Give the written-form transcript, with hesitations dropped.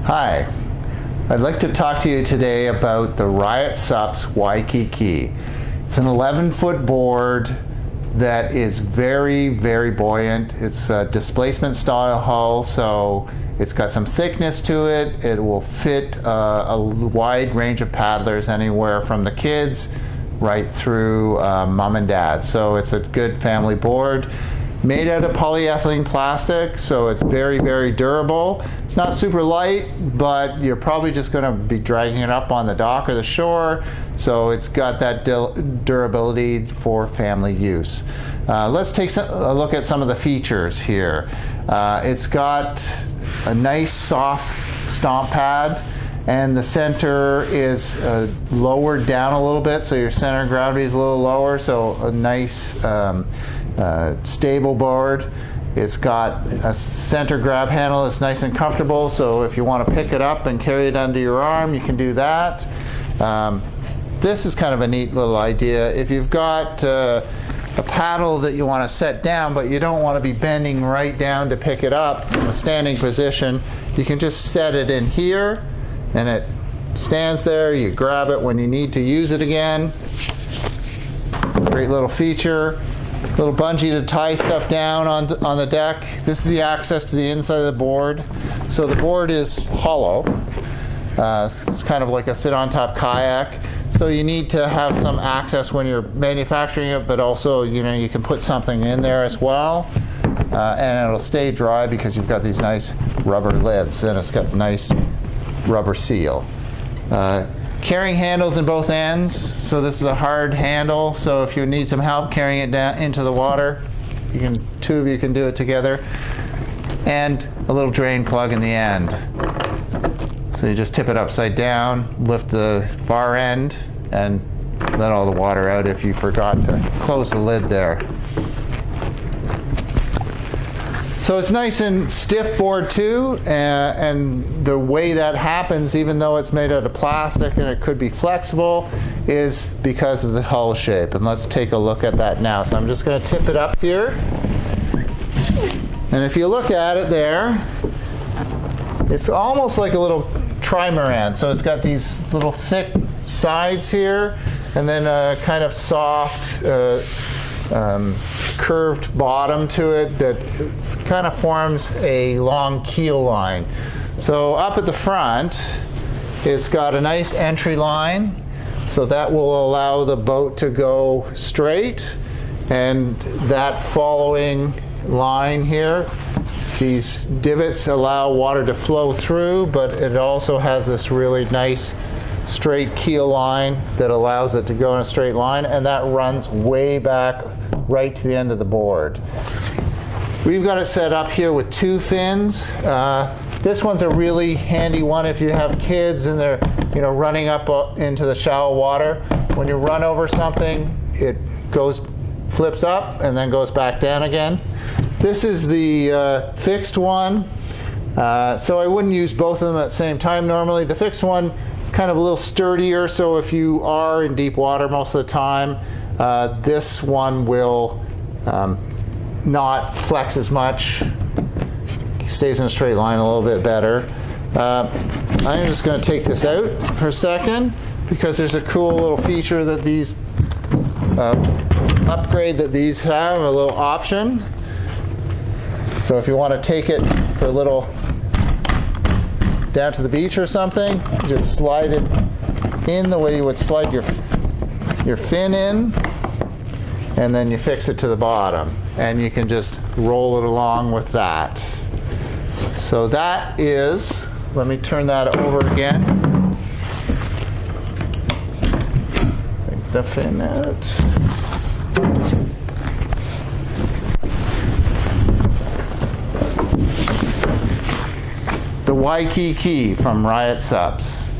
Hi, I'd like to talk to you today about the Riot SUPs Waikiki. It's an 11-foot board that is very, very buoyant. It's a displacement style hull, so it's got some thickness to it. It will fit a wide range of paddlers, anywhere from the kids right through mom and dad. So it's a good family board. Made out of polyethylene plastic, so it's very, very durable. It's not super light, but you're probably just going to be dragging it up on the dock or the shore, so it's got that durability for family use. Let's take a look at some of the features here. It's got a nice soft stomp pad, and the center is lowered down a little bit, so your center of gravity is a little lower, so a nice stable board. It's got a center grab handle that's nice and comfortable, so if you want to pick it up and carry it under your arm, you can do that. This is kind of a neat little idea. If you've got a paddle that you want to set down, but you don't want to be bending right down to pick it up from a standing position, you can just set it in here, and it stands there. You grab it when you need to use it again. Great little feature. Little bungee to tie stuff down on the deck. This is the access to the inside of the board. So the board is hollow. It's kind of like a sit-on-top kayak. So you need to have some access when you're manufacturing it, but also, you know, you can put something in there as well. And it'll stay dry because you've got these nice rubber lids, and it's got a nice rubber seal. Carrying handles in both ends, so this is a hard handle, so if you need some help carrying it down into the water, two of you can do it together. And a little drain plug in the end. So you just tip it upside down, lift the far end, and let all the water out if you forgot to close the lid there. So it's nice and stiff board too, and the way that happens, even though it's made out of plastic and it could be flexible, is because of the hull shape. And let's take a look at that now. So I'm just going to tip it up here. And if you look at it there, it's almost like a little trimaran. So it's got these little thick sides here, and then a kind of soft curved bottom to it that kind of forms a long keel line. So up at the front, it's got a nice entry line, so that will allow the boat to go straight, and that following line here, these divots allow water to flow through, but it also has this really nice straight keel line that allows it to go in a straight line, and that runs way back right to the end of the board. We've got it set up here with two fins. This one's a really handy one if you have kids and they're, you know, running up into the shallow water. When you run over something, it flips up and then goes back down again. This is the fixed one. So I wouldn't use both of them at the same time normally. The fixed one is kind of a little sturdier, so if you are in deep water most of the time, this one will not flex as much. Stays in a straight line a little bit better. I'm just going to take this out for a second because there's a cool little feature that these upgrade that these have, a little option. So if you want to take it for a little down to the beach or something, just slide it in the way you would slide your fin in, and then you fix it to the bottom, and you can just roll it along with that. So that is, let me turn that over again. Take the fin out. The Waikiki from Riot SUPs.